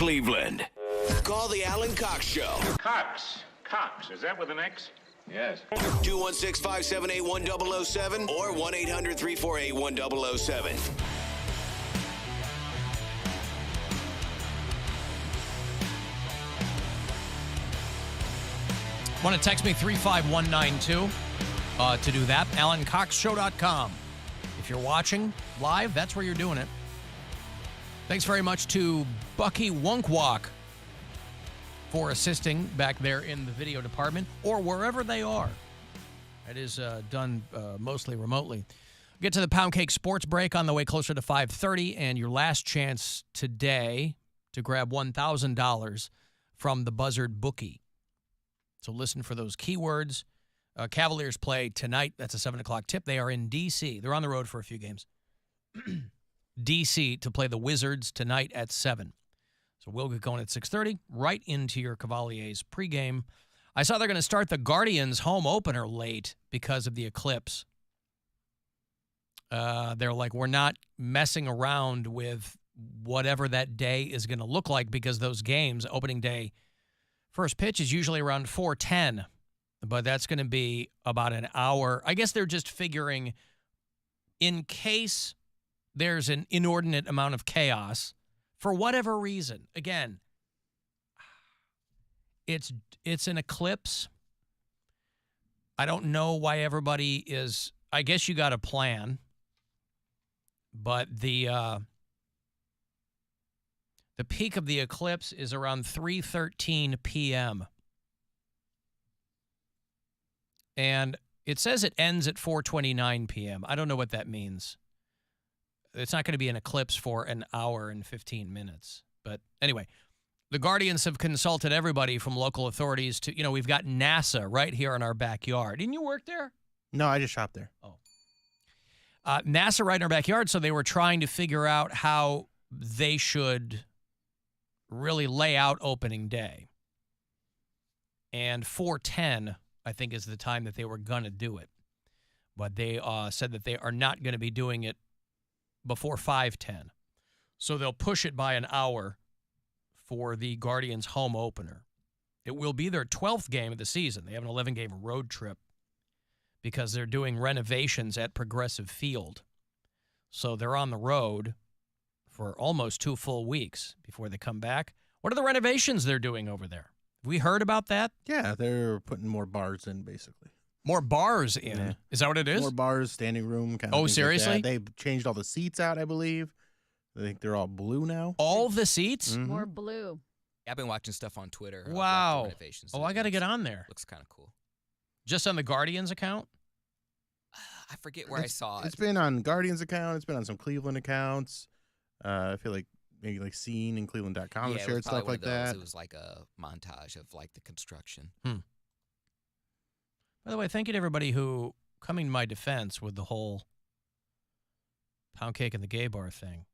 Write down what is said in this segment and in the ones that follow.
Cleveland. Call the Alan Cox Show. Cox. Is that with an X? Yes. 216-578-1007 or 1-800-348-1007. Want to text me 35192 to do that? AlanCoxShow.com. If you're watching live, that's where you're doing it. Thanks very much to Bucky Wonkwalk for assisting back there in the video department or wherever they are. It is done mostly remotely. Get to the Poundcake Sports Break on the way closer to 5:30, and your last chance today to grab $1,000 from the Buzzard bookie. So listen for those keywords. Cavaliers play tonight. That's a 7 o'clock tip. They are in D.C. They're on the road for a few games. D.C. to play the Wizards tonight at 7. So we'll get going at 6:30, right into your Cavaliers pregame. I saw they're going to start the Guardians home opener late because of the eclipse. They're like, we're not messing around with whatever that day is going to look like because those games, opening day, first pitch is usually around 4:10, but that's going to be about an hour. I guess they're just figuring in case there's an inordinate amount of chaos for whatever reason. Again, it's an eclipse. I don't know why everybody is. I guess you got a plan, but the peak of the eclipse is around 3:13 p.m. And it says it ends at 4:29 p.m. I don't know what that means. It's not going to be an eclipse for an hour and 15 minutes. But anyway, the Guardians have consulted everybody from local authorities to, we've got NASA right here in our backyard. Didn't you work there? No, I just shopped there. Oh. NASA right in our backyard, so they were trying to figure out how they should really lay out opening day. And 4:10, I think, is the time that they were going to do it. But they said that they are not going to be doing it before 5:10. So they'll push it by an hour for the Guardians home opener. It will be their 12th game of the season. They have an 11-game road trip because they're doing renovations at Progressive Field. So they're on the road for almost 2 full weeks before they come back. What are the renovations they're doing over there? Have we heard about that? Yeah, they're putting more bars in, basically. More bars in? Yeah. Is that what it is? More bars, standing room, kind of. Oh, seriously? Like they've changed all the seats out, I believe. I think they're all blue now. All the seats? Mm-hmm. More blue. I've been watching stuff on Twitter. Wow. Like the renovations. Oh, I got to get on there. Looks kind of cool. Just on the Guardians account? I forget where I saw it. It's been on Guardians account. It's been on some Cleveland accounts. I feel like maybe like Scene and Cleveland.com have shared stuff like that. It was like a montage of like the construction. By the way, thank you to everybody who, coming to my defense with the whole Poundcake and the gay bar thing.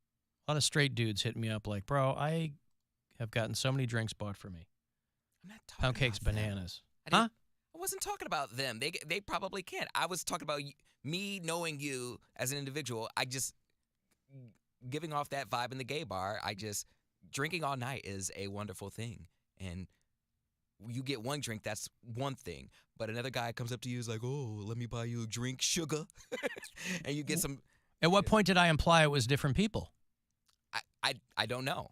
A lot of straight dudes hitting me up like, bro, I have gotten so many drinks bought for me. I'm not talking Poundcake's about bananas. I wasn't talking about them. They probably can't. I was talking about me knowing you as an individual. I just giving off that vibe in the gay bar. Drinking all night is a wonderful thing. And you get one drink, that's one thing. But another guy comes up to you, is like, oh, let me buy you a drink, sugar. And you get some. At what point did I imply it was different people? I don't know.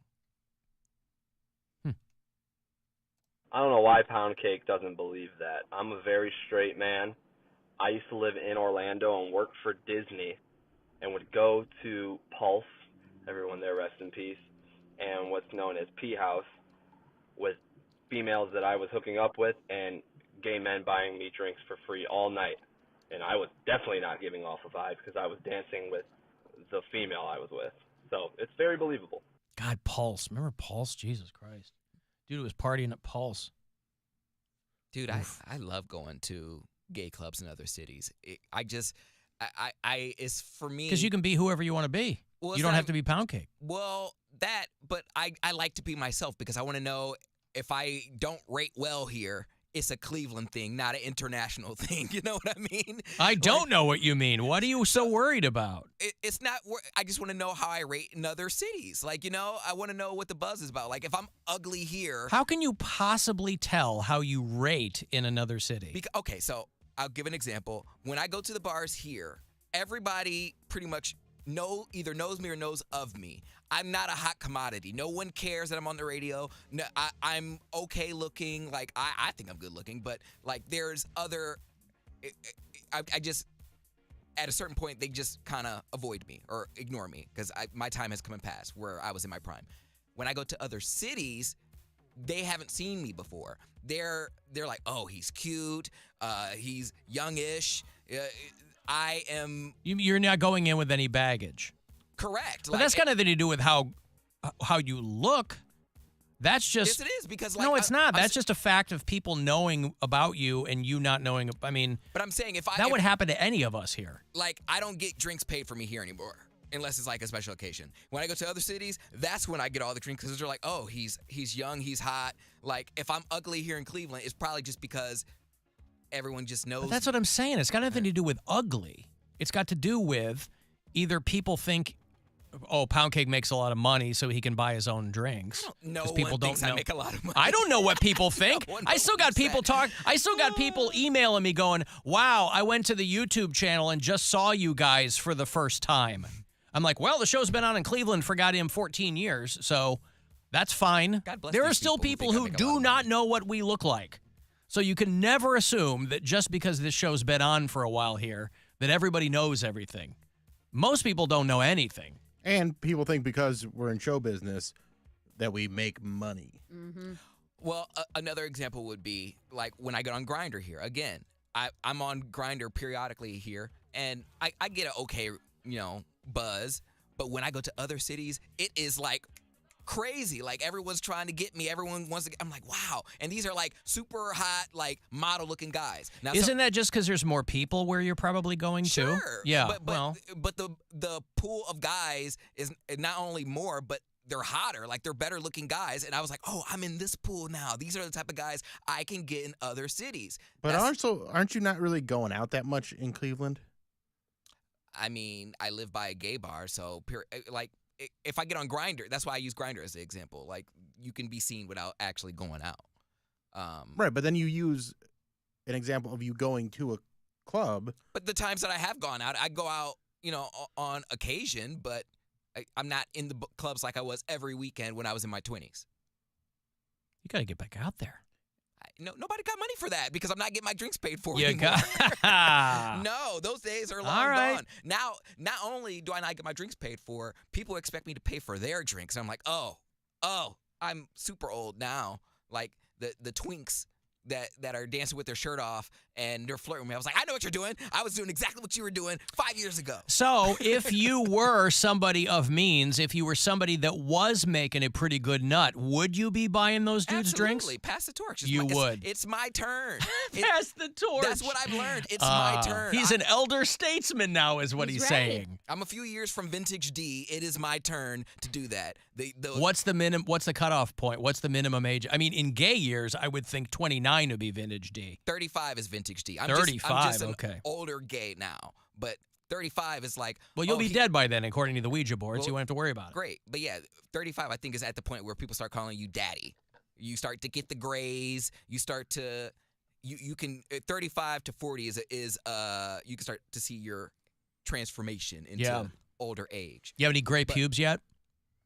I don't know why Poundcake doesn't believe that. I'm a very straight man. I used to live in Orlando and work for Disney and would go to Pulse, everyone there rest in peace, and what's known as P House with females that I was hooking up with and gay men buying me drinks for free all night. And I was definitely not giving off a vibe because I was dancing with the female I was with. So it's very believable. God, Pulse. Remember Pulse? Jesus Christ. Dude was partying at Pulse. Dude, I love going to gay clubs in other cities. It's for me. Because you can be whoever you want to be. Well, you don't have to be Poundcake. Well, but I like to be myself because I want to know if I don't rate well here, it's a Cleveland thing, not an international thing. You know what I mean? I don't know what you mean. What are you so worried about? It's not. I just want to know how I rate in other cities. Like, I want to know what the buzz is about. Like, if I'm ugly here. How can you possibly tell how you rate in another city? Okay, so I'll give an example. When I go to the bars here, everybody pretty much either knows me or knows of me. I'm not a hot commodity. No one cares that I'm on the radio. No, I'm okay looking. Like, I think I'm good looking, but like there's other. I just at a certain point they just kind of avoid me or ignore me because my time has come and passed where I was in my prime. When I go to other cities, they haven't seen me before. They're like, oh, he's cute. He's youngish. I am. You're not going in with any baggage. Correct. But that's got nothing to do with how you look. That's just. Yes, it is because like. No, it's not. That's just a fact of people knowing about you and you not knowing. I mean. But I'm saying that would happen to any of us here. Like, I don't get drinks paid for me here anymore. Unless it's like a special occasion. When I go to other cities, that's when I get all the drinks because they're like, oh, he's young, he's hot. Like, if I'm ugly here in Cleveland, it's probably just because everyone just knows. But that's what I'm saying. It's got nothing to do with ugly. It's got to do with either people think, oh, Poundcake makes a lot of money, so he can buy his own drinks. No people one don't thinks know. I make a lot of money. I don't know what people think. I still got people I still got people emailing me going, wow, I went to the YouTube channel and just saw you guys for the first time. I'm like, well, the show's been on in Cleveland for goddamn 14 years, so that's fine. God bless there are these still people who who think I make a lot do of not money. know what we look like. So you can never assume that just because this show's been on for a while here, that everybody knows everything. Most people don't know anything. And people think because we're in show business that we make money. Mm-hmm. Well, another example would be like when I get on Grindr here. Again, I'm on Grindr periodically here, and I get an okay, buzz. But when I go to other cities, it is like crazy. Like everyone's trying to get me. Everyone wants to get. I'm like, wow. And these are like super hot, like model looking guys. Now, Isn't that just because there's more people where you're probably going sure, to? Yeah. But the pool of guys is not only more, but they're hotter. Like they're better looking guys. And I was like, oh, I'm in this pool now. These are the type of guys I can get in other cities. But aren't you not really going out that much in Cleveland? I mean, I live by a gay bar, so like if I get on Grindr, that's why I use Grindr as the example. Like you can be seen without actually going out. Right, but then you use an example of you going to a club. But the times that I have gone out, I go out, on occasion, but I'm not in the clubs like I was every weekend when I was in my 20s. You got to get back out there. Nobody got money for that because I'm not getting my drinks paid for You anymore. No, those days are long right. gone. Now, not only do I not get my drinks paid for, people expect me to pay for their drinks. And I'm like, oh, I'm super old now. Like the twinks that are dancing with their shirt off and they're flirting with me. I was like, I know what you're doing. I was doing exactly what you were doing 5 years ago. So if you were somebody of means, if you were somebody that was making a pretty good nut, would you be buying those dudes drinks? Absolutely. Pass the torch. You would. It's my turn. Pass the torch. That's what I've learned. It's my turn. He's an elder statesman now is what he's saying. I'm a few years from vintage D. It is my turn to do that. What's the cutoff point? What's the minimum age? I mean, in gay years, I would think 29 would be vintage D. 35 is vintage D. I'm 35, just an okay. older gay now, but 35 is like. Well, you'll be dead by then, according to the Ouija board, so you won't have to worry about it. Great, but yeah, 35 I think is at the point where people start calling you daddy. You start to get the grays. You start to, you can 35 to 40 is you can start to see your transformation into older age. You have any gray pubes yet?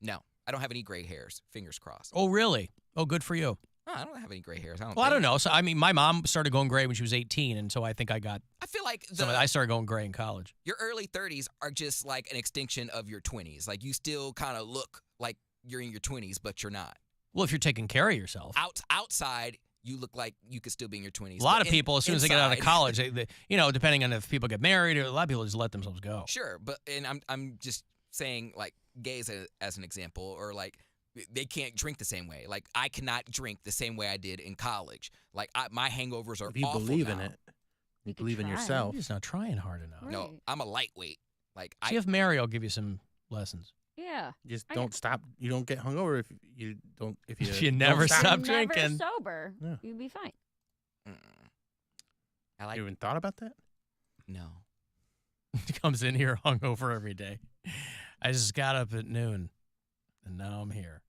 No, I don't have any gray hairs. Fingers crossed. Oh, really? Oh, good for you. Oh, I don't have any gray hairs. I don't know. So, I mean, my mom started going gray when she was 18, and so I think I feel like I started going gray in college. Your early 30s are just like an extension of your 20s. Like, you still kind of look like you're in your 20s, but you're not. Well, if you're taking care of yourself. Outside, you look like you could still be in your 20s. A lot of people, as soon as they get out of college, they depending on if people get married, or a lot of people just let themselves go. Sure, and I'm just saying, like, gays as an example, or like, they can't drink the same way. Like, I cannot drink the same way I did in college. Like, my hangovers are awful. If you believe now. in it, you believe in yourself. You're just not trying hard enough. Right. No, I'm a lightweight. Like, See if Mary will give you some lessons. Yeah. Just don't stop. You don't get hungover if you don't. If you You never don't stop You're drinking. never sober. Yeah. You'd be fine. I like You even thought about that? no. Comes in here hungover every day. I just got up at noon, and now I'm here.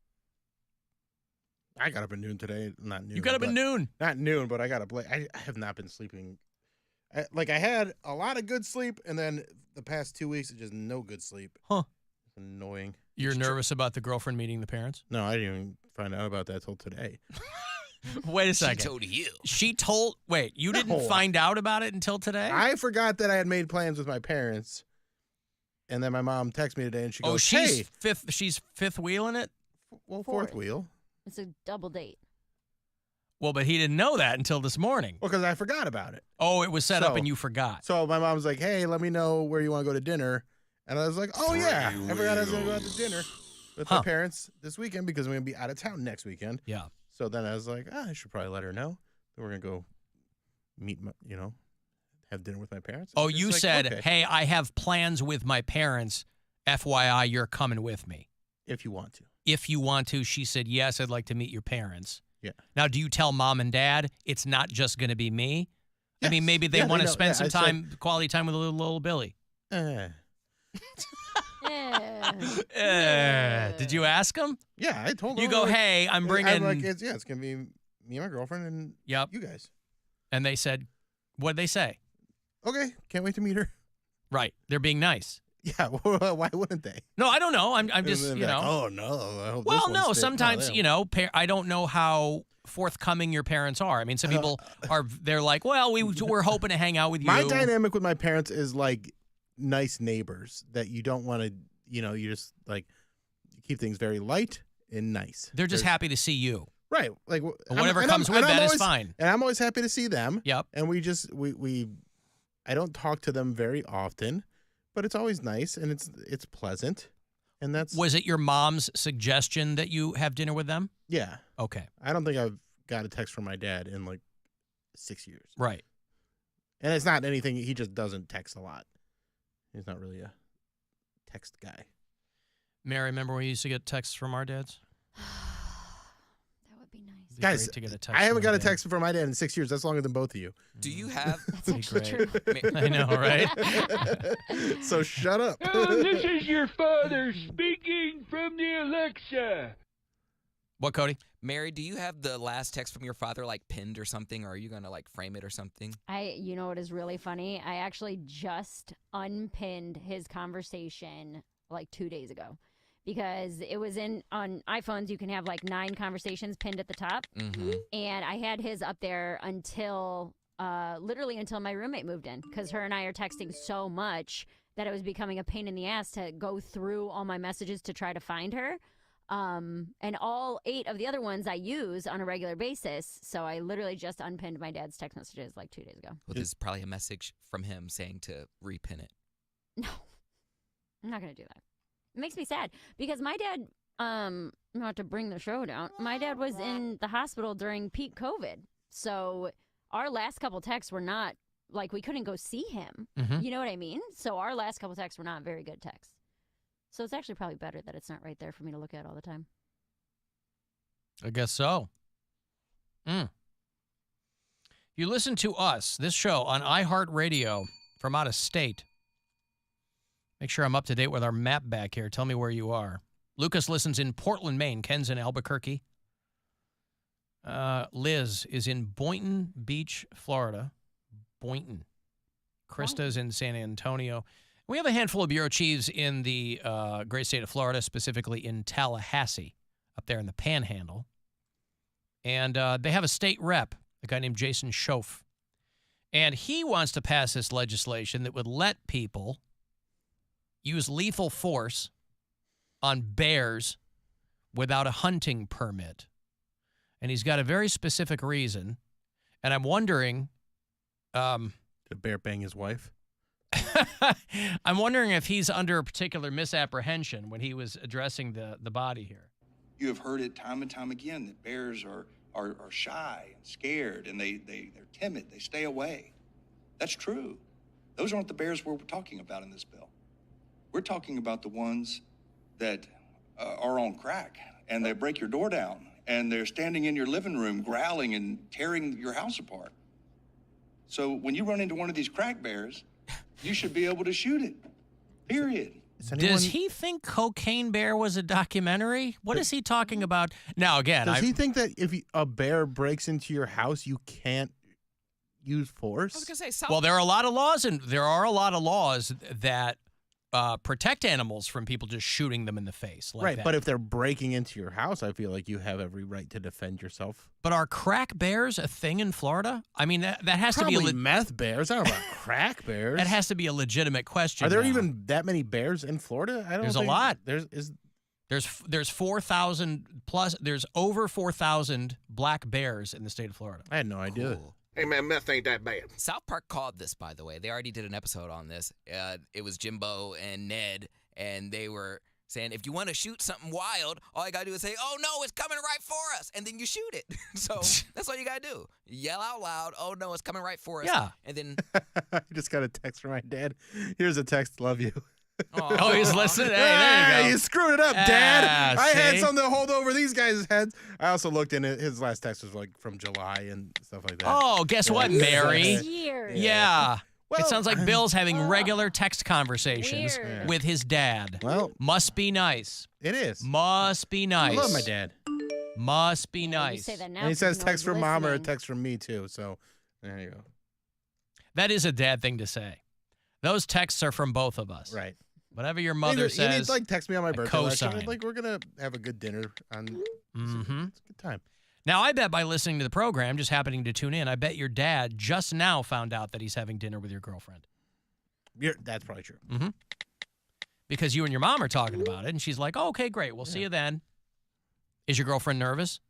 I got up at noon today. Not noon. You got up at noon. Not noon, but I got up late. I have not been sleeping. I had a lot of good sleep, and then the past 2 weeks, just no good sleep. Huh. It's annoying. You're nervous about the girlfriend meeting the parents? No, I didn't even find out about that till today. Wait a second. She told you. She told. Wait, you didn't find out about it until today? I forgot that I had made plans with my parents, and then my mom texted me today, and she goes, she's "Hey, she's fifth wheeling it. well, fourth wheel." It's a double date. Well, but he didn't know that until this morning. Well, because I forgot about it. Oh, it was set up So- and you forgot. So my mom's like, "Hey, let me know where you want to go to dinner," and I was like, "Oh yeah, I forgot I was gonna go out to dinner with my parents this weekend because I'm gonna be out of town next weekend." Yeah. So then I was like, I should probably let her know that we're gonna go meet, have dinner with my parents. Oh, She's you like, said, "Okay, "Hey, I have plans with my parents. FYI, you're coming with me." if you want to." If you want to, she said, "Yes, I'd like to meet your parents." Yeah. Now, do you tell mom and dad it's not just going to be me? I mean, Yes. maybe they Yeah, want to know. spend Yeah, some I said, time, quality time with little Billy. Did you ask them? Yeah, I told her. You go, "Hey, I'm bringing." I'm like, it's gonna be me and my girlfriend and Yep. you guys. And they said, what'd they say? Okay, can't wait to meet her. Right. They're being nice. Yeah, why wouldn't they? No, I don't know. I'm And just, then you they're like, know. oh no. I hope this Well, one no, stays." sometimes, they you know, I don't know how forthcoming your parents are. I mean, some people they're like, "Well, we're hoping to hang out with you." My dynamic with my parents is like nice neighbors that you don't want to, you just like keep things very light and nice. They're just There's- happy to see you. Right. Like Whatever comes with that is fine. And I'm always happy to see them. Yep. And I don't talk to them very often, but it's always nice and it's pleasant. And that's Was it your mom's suggestion that you have dinner with them? yeah. Okay. I don't think I've got a text from my dad in like 6 years. Right. And it's not anything, he just doesn't text a lot. He's not really a text guy. Mary, remember when we used to get texts from our dads? That would be nice. It'd be Guys, great to get a text I haven't from got my a dad. text from my dad in 6 years. That's longer than both of you. Do you have That's Be actually great. true. I know, right? So shut up. This is your father speaking from the Alexa. What, Cody? Mary, do you have the last text from your father like pinned or something, or are you gonna like frame it or something? You know what is really funny? I actually just unpinned his conversation like 2 days ago because it was on iPhones. You can have like 9 conversations pinned at the top, Mm-hmm. and I had his up there until literally until my roommate moved in because her and I are texting so much that it was becoming a pain in the ass to go through all my messages to try to find her. And all 8 of the other ones I use on a regular basis. So I literally just unpinned my dad's text messages like 2 days ago. Well, this is probably a message from him saying to repin it. No, I'm not going to do that. It makes me sad because my dad, not to bring the show down, my dad was in the hospital during peak COVID. So our last couple texts were not, like, we couldn't go see him. Mhm. You know what I mean? So our last couple texts were not very good texts. So it's actually probably better that it's not right there for me to look at all the time. I guess so. If you listen to us, this show, on iHeartRadio from out of state, make sure I'm up to date with our map back here. Tell me where you are. Lucas listens in Portland, Maine. Ken's in Albuquerque. Liz is in Boynton Beach, Florida. Boynton. Krista's in San Antonio. We have a handful of bureau chiefs in the great state of Florida, specifically in Tallahassee, up there in the Panhandle. And they have a state rep, a guy named Jason Schoaf. And he wants to pass this legislation that would let people use lethal force on bears without a hunting permit. And he's got a very specific reason. And I'm wondering... Did a bear bang his wife? I'm wondering if he's under a particular misapprehension when he was addressing the body here. You have heard it time and time again that bears are shy and scared and they're timid. They stay away. That's true. Those aren't the bears we're talking about in this bill. We're talking about the ones that are on crack and they break your door down and they're standing in your living room growling and tearing your house apart. So when you run into one of these crack bears, you should be able to shoot it. Period. Does he think Cocaine Bear was a documentary? What is he talking about? Now, again, Does he think that if a bear breaks into your house, you can't use force? I was gonna say, well, there are a lot of laws, and there are a lot of laws that protect animals from people just shooting them in the face. Like right, that. but if they're breaking into your house, I feel like you have every right to defend yourself. But are crack bears a thing in Florida? I mean, that has Probably to be meth bears. I don't know about crack bears. That has to be a legitimate question. Are there now. even that many bears in Florida? I don't. There's think a lot. There's 4,000 plus. There's over 4,000 black bears in the state of Florida. I had no idea. Cool. Hey, man, meth ain't that bad. South Park called this, by the way. They already did an episode on this. It was Jimbo and Ned, and they were saying, if you want to shoot something wild, all you got to do is say, oh, no, it's coming right for us, and then you shoot it. So that's all you got to do. Yell out loud, oh, no, it's coming right for us. Yeah. And then... I just got a text from my dad. Here's a text, love you. Oh, he's listening. Hey, there you go. You screwed it up, Dad. I had see? something to hold over these guys' heads. I also looked in it. His last text was like from July and stuff like that. Oh, guess what, Mary? Years. Yeah. Well, it sounds like Bill's having regular text conversations Weird. with his dad. Well, Must be nice. it is. Must be nice. I love my dad. Must be You nice. say that now And he 'cause says no text one's from mom or a listening. text from me too. So there you go. That is a dad thing to say. Those texts are from both of us. Right. Whatever your mother He says. needs like text me on my birthday. Last year. cosign. Like we're gonna have a good dinner on. Mm-hmm. It's a good time. Now, I bet by listening to the program, just happening to tune in, I bet your dad just now found out that he's having dinner with your girlfriend. That's probably true. Mm-hmm. Because you and your mom are talking about it, and she's like, oh, okay, great. We'll see you then. Is your girlfriend nervous?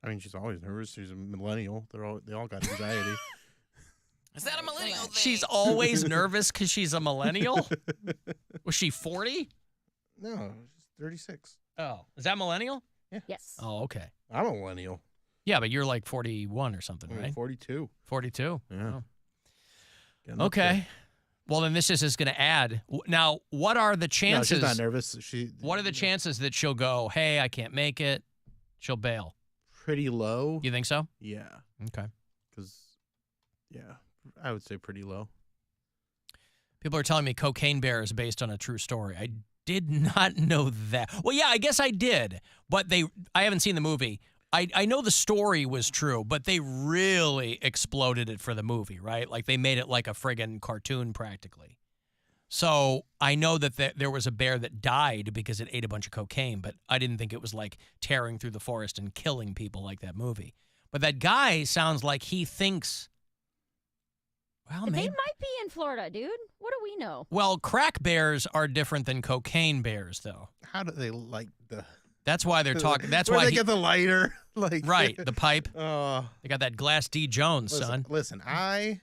I mean, she's always nervous. She's a millennial. They all got anxiety. Is that a millennial thing? She's always nervous because she's a millennial? Was she 40? No, she's 36. Oh, is that millennial? Yes. Oh, okay. I'm a millennial. Yeah, but you're like 41 or something, I'm right? 42. 42. Yeah. Oh. Getting up Okay. there. Well, then this is going to add. Now, what are the No, chances? she's not nervous. What are the chances that she'll go, hey, I can't make it? She'll bail. Pretty low. You think so? Yeah. Okay. Because, yeah, I would say pretty low. People are telling me Cocaine Bear is based on a true story. I did not know that. Well, yeah, I guess I did, but I haven't seen the movie. I know the story was true, but they really exploded it for the movie, right? Like they made it like a friggin' cartoon practically. So I know that there was a bear that died because it ate a bunch of cocaine, but I didn't think it was like tearing through the forest and killing people like that movie. But that guy sounds like he thinks, well, They maybe. might be in Florida, dude. What do we know? Well, crack bears are different than cocaine bears, though. How do they like the... That's why they're talking. That's Where why they get the lighter. Like right, the pipe. Oh. They got that Glass D. Jones, son. Listen, I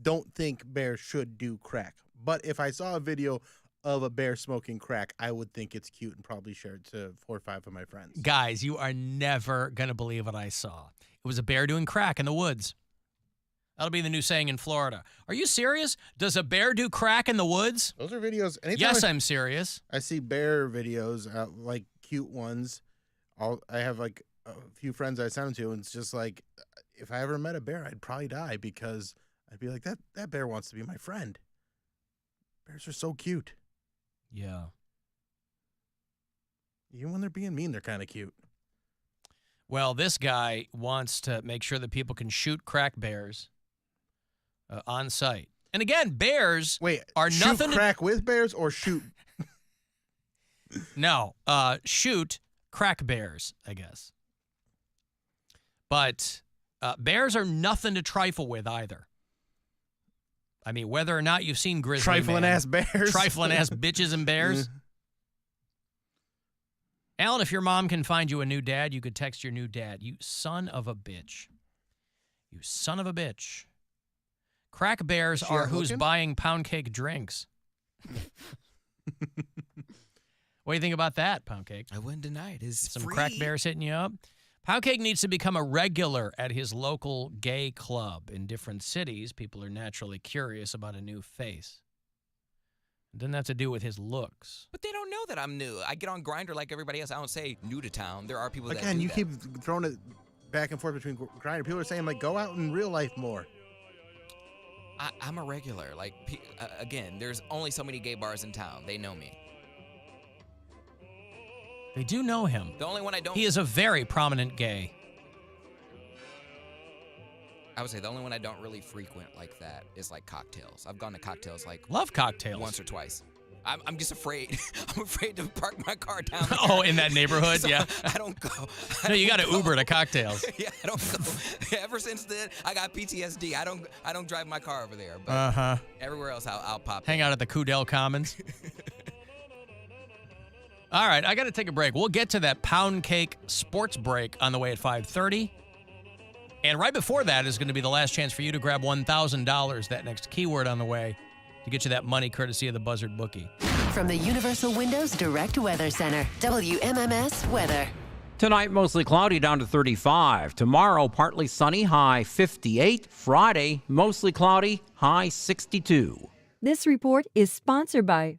don't think bears should do crack. But if I saw a video of a bear smoking crack, I would think it's cute and probably share it to 4 or 5 of my friends. Guys, you are never going to believe what I saw. It was a bear doing crack in the woods. That'll be the new saying in Florida. Are you serious? Does a bear do crack in the woods? Those are videos. Anytime Yes, I'm serious. I see bear videos, like cute ones. I have like a few friends I send them to, and it's just like, if I ever met a bear, I'd probably die because I'd be like, that bear wants to be my friend. Bears are so cute. Yeah. Even when they're being mean, they're kind of cute. Well, this guy wants to make sure that people can shoot crack bears on site. And again, bears are shoot nothing crack with bears or shoot? No, shoot crack bears, I guess. But bears are nothing to trifle with either. I mean, whether or not you've seen Grizzly Trifling Man, ass bears. trifling ass bitches and bears. Alan, if your mom can find you a new dad, you could text your new dad. You son of a bitch. You son of a bitch. Crack bears Is she are out who's looking? buying Poundcake drinks. What do you think about that, Poundcake? I wouldn't deny it. It's Some free. crack bears hitting you up? Poundcake needs to become a regular at his local gay club. In different cities, people are naturally curious about a new face. It doesn't have to do with his looks. But they don't know that I'm new. I get on Grindr like everybody else. I don't say new to town. There are people that Again, do you that. keep throwing it back and forth between Grindr. People are saying, like, go out in real life more. I'm a regular. Like, again, there's only so many gay bars in town. They know me. They do know him. The only one I don't... He is a very prominent gay. I would say the only one I don't really frequent like that is like cocktails. I've gone to cocktails like... Love cocktails. Once or twice. I'm just afraid. I'm afraid to park my car down there. Oh, in that neighborhood? So yeah. I don't go. No, you got to Uber to cocktails. Yeah, I don't go. Ever since then, I got PTSD. I don't drive my car over there. But everywhere else, I'll pop Hang out at the Coudell Commons. All right, I got to take a break. We'll get to that Poundcake sports break on the way at 5:30. And right before that is going to be the last chance for you to grab $1,000, that next keyword on the way, to get you that money courtesy of the Buzzard Bookie. From the Universal Windows Direct Weather Center, WMMS Weather. Tonight, mostly cloudy down to 35. Tomorrow, partly sunny, high 58. Friday, mostly cloudy, high 62. This report is sponsored by